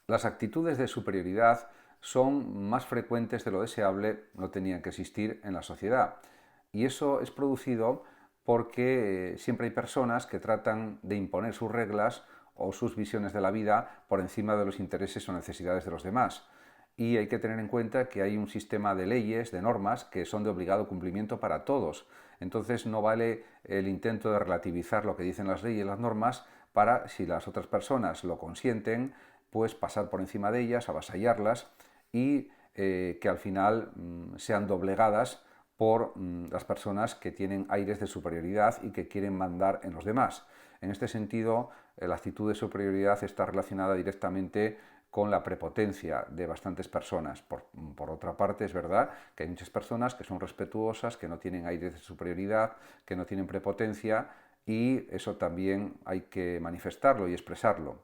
Las actitudes de superioridad son más frecuentes de lo deseable, no tenían que existir en la sociedad. Y eso es producido porque siempre hay personas que tratan de imponer sus reglas o sus visiones de la vida por encima de los intereses o necesidades de los demás. Y hay que tener en cuenta que hay un sistema de leyes, de normas, que son de obligado cumplimiento para todos. Entonces no vale el intento de relativizar lo que dicen las leyes y las normas para, si las otras personas lo consienten, pues pasar por encima de ellas, avasallarlas y que al final sean doblegadas por las personas que tienen aires de superioridad y que quieren mandar en los demás. En este sentido, la actitud de superioridad está relacionada directamente con la prepotencia de bastantes personas. Por otra parte, es verdad que hay muchas personas que son respetuosas, que no tienen aires de superioridad, que no tienen prepotencia, y eso también hay que manifestarlo y expresarlo.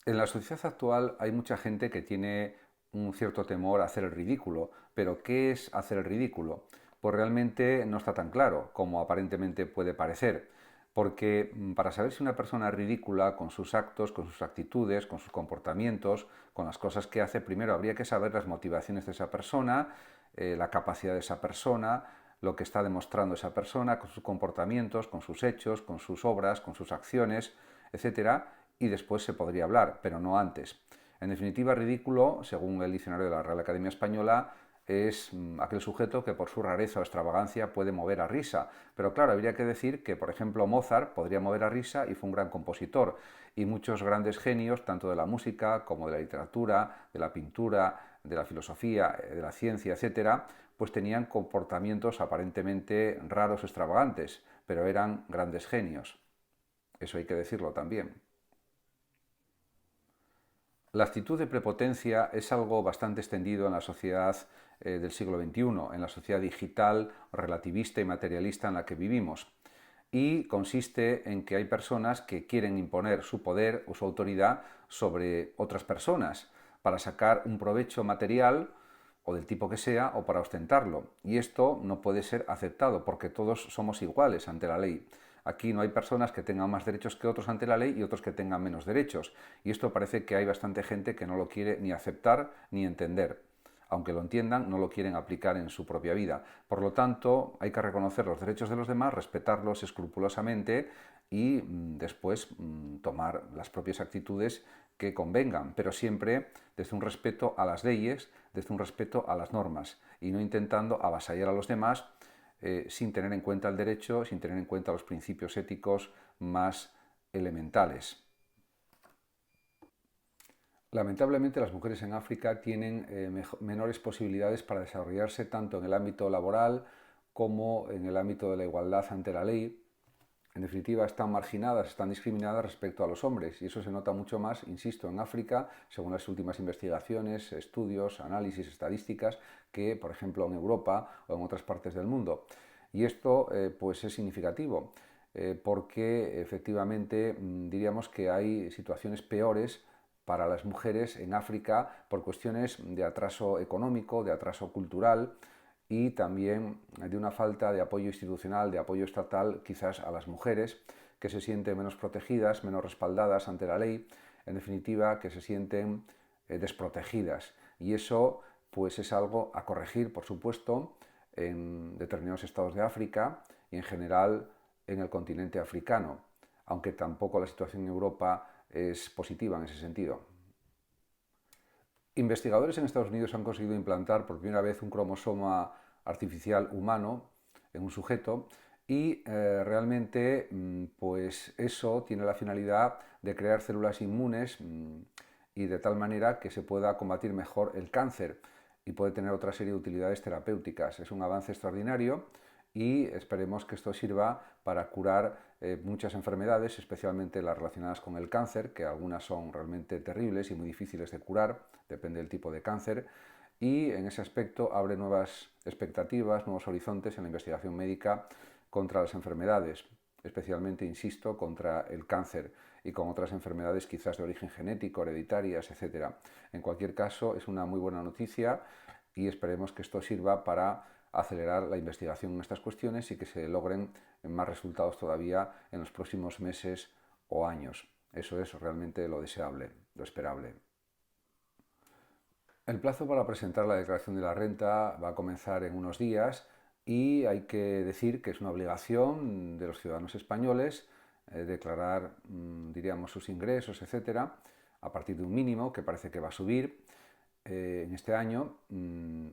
En la sociedad actual hay mucha gente que tiene un cierto temor a hacer el ridículo, pero ¿qué es hacer el ridículo? Pues realmente no está tan claro como aparentemente puede parecer, porque para saber si una persona es ridícula con sus actos, con sus actitudes, con sus comportamientos, con las cosas que hace, primero habría que saber las motivaciones de esa persona, la capacidad de esa persona, lo que está demostrando esa persona con sus comportamientos, con sus hechos, con sus obras, con sus acciones, etcétera, y después se podría hablar, pero no antes. En definitiva, ridículo, según el diccionario de la Real Academia Española, es aquel sujeto que por su rareza o extravagancia puede mover a risa. Pero claro, habría que decir que, por ejemplo, Mozart podría mover a risa y fue un gran compositor. Y muchos grandes genios, tanto de la música como de la literatura, de la pintura, de la filosofía, de la ciencia, etcétera, pues tenían comportamientos aparentemente raros o extravagantes, pero eran grandes genios. Eso hay que decirlo también. La actitud de prepotencia es algo bastante extendido en la sociedad del siglo XXI, en la sociedad digital, relativista y materialista en la que vivimos. Y consiste en que hay personas que quieren imponer su poder o su autoridad sobre otras personas para sacar un provecho material o del tipo que sea o para ostentarlo. Y esto no puede ser aceptado porque todos somos iguales ante la ley. Aquí no hay personas que tengan más derechos que otros ante la ley y otros que tengan menos derechos. Y esto parece que hay bastante gente que no lo quiere ni aceptar ni entender. Aunque lo entiendan, no lo quieren aplicar en su propia vida. Por lo tanto, hay que reconocer los derechos de los demás, respetarlos escrupulosamente y después tomar las propias actitudes que convengan, pero siempre desde un respeto a las leyes, desde un respeto a las normas y no intentando avasallar a los demás sin tener en cuenta el derecho, sin tener en cuenta los principios éticos más elementales. Lamentablemente las mujeres en África tienen menores posibilidades para desarrollarse tanto en el ámbito laboral como en el ámbito de la igualdad ante la ley. En definitiva, están marginadas, están discriminadas respecto a los hombres y eso se nota mucho más, insisto, en África, según las últimas investigaciones, estudios, análisis, estadísticas, que, por ejemplo, en Europa o en otras partes del mundo. Y esto pues es significativo porque efectivamente diríamos que hay situaciones peores para las mujeres en África por cuestiones de atraso económico, de atraso cultural y también de una falta de apoyo institucional, de apoyo estatal quizás a las mujeres que se sienten menos protegidas, menos respaldadas ante la ley, en definitiva que se sienten desprotegidas. Y eso pues es algo a corregir, por supuesto, en determinados estados de África y en general en el continente africano, aunque tampoco la situación en Europa es positiva en ese sentido. Investigadores en Estados Unidos han conseguido implantar por primera vez un cromosoma artificial humano en un sujeto y realmente pues eso tiene la finalidad de crear células inmunes y de tal manera que se pueda combatir mejor el cáncer y puede tener otra serie de utilidades terapéuticas. Es un avance extraordinario y esperemos que esto sirva para curar muchas enfermedades, especialmente las relacionadas con el cáncer, que algunas son realmente terribles y muy difíciles de curar, depende del tipo de cáncer, y en ese aspecto abre nuevas expectativas, nuevos horizontes en la investigación médica contra las enfermedades, especialmente, insisto, contra el cáncer y con otras enfermedades quizás de origen genético, hereditarias, etc. En cualquier caso, es una muy buena noticia y esperemos que esto sirva para acelerar la investigación en estas cuestiones y que se logren más resultados todavía en los próximos meses o años. Eso es realmente lo deseable, lo esperable. El plazo para presentar la declaración de la renta va a comenzar en unos días y hay que decir que es una obligación de los ciudadanos españoles declarar, diríamos, sus ingresos, etcétera, a partir de un mínimo que parece que va a subir en este año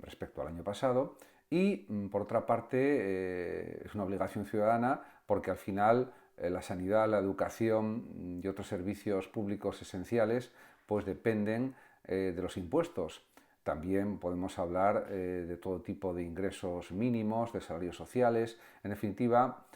respecto al año pasado. Y por otra parte es una obligación ciudadana porque al final la sanidad, la educación y otros servicios públicos esenciales pues dependen de los impuestos. También podemos hablar de todo tipo de ingresos mínimos, de salarios sociales, en definitiva,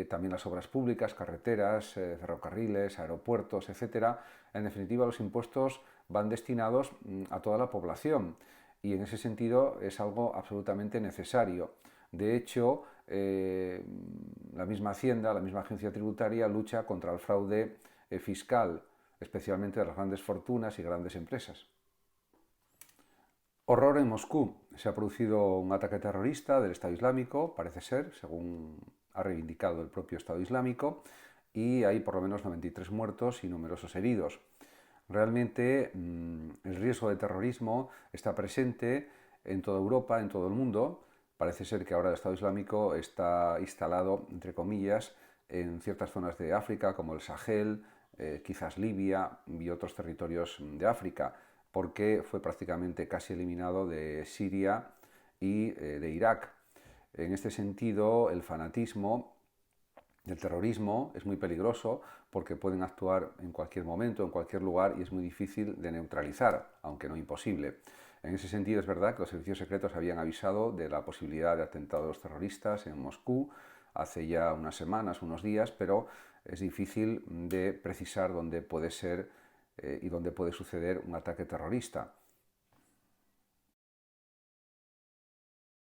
también las obras públicas, carreteras, ferrocarriles, aeropuertos, etcétera. En definitiva, los impuestos van destinados a toda la población y en ese sentido es algo absolutamente necesario. De hecho, la misma Hacienda, la misma agencia tributaria lucha contra el fraude fiscal, especialmente de las grandes fortunas y grandes empresas. Horror en Moscú. Se ha producido un ataque terrorista del Estado Islámico, parece ser, según ha reivindicado el propio Estado Islámico, y hay por lo menos 93 muertos y numerosos heridos. Realmente el riesgo de terrorismo está presente en toda Europa, en todo el mundo. Parece ser que ahora el Estado Islámico está instalado, entre comillas, en ciertas zonas de África, como el Sahel, quizás Libia y otros territorios de África, porque fue prácticamente casi eliminado de Siria y de Irak. En este sentido, el fanatismo del terrorismo es muy peligroso porque pueden actuar en cualquier momento, en cualquier lugar y es muy difícil de neutralizar, aunque no imposible. En ese sentido es verdad que los servicios secretos habían avisado de la posibilidad de atentados terroristas en Moscú hace ya unas semanas, unos días, pero es difícil de precisar dónde puede ser y dónde puede suceder un ataque terrorista.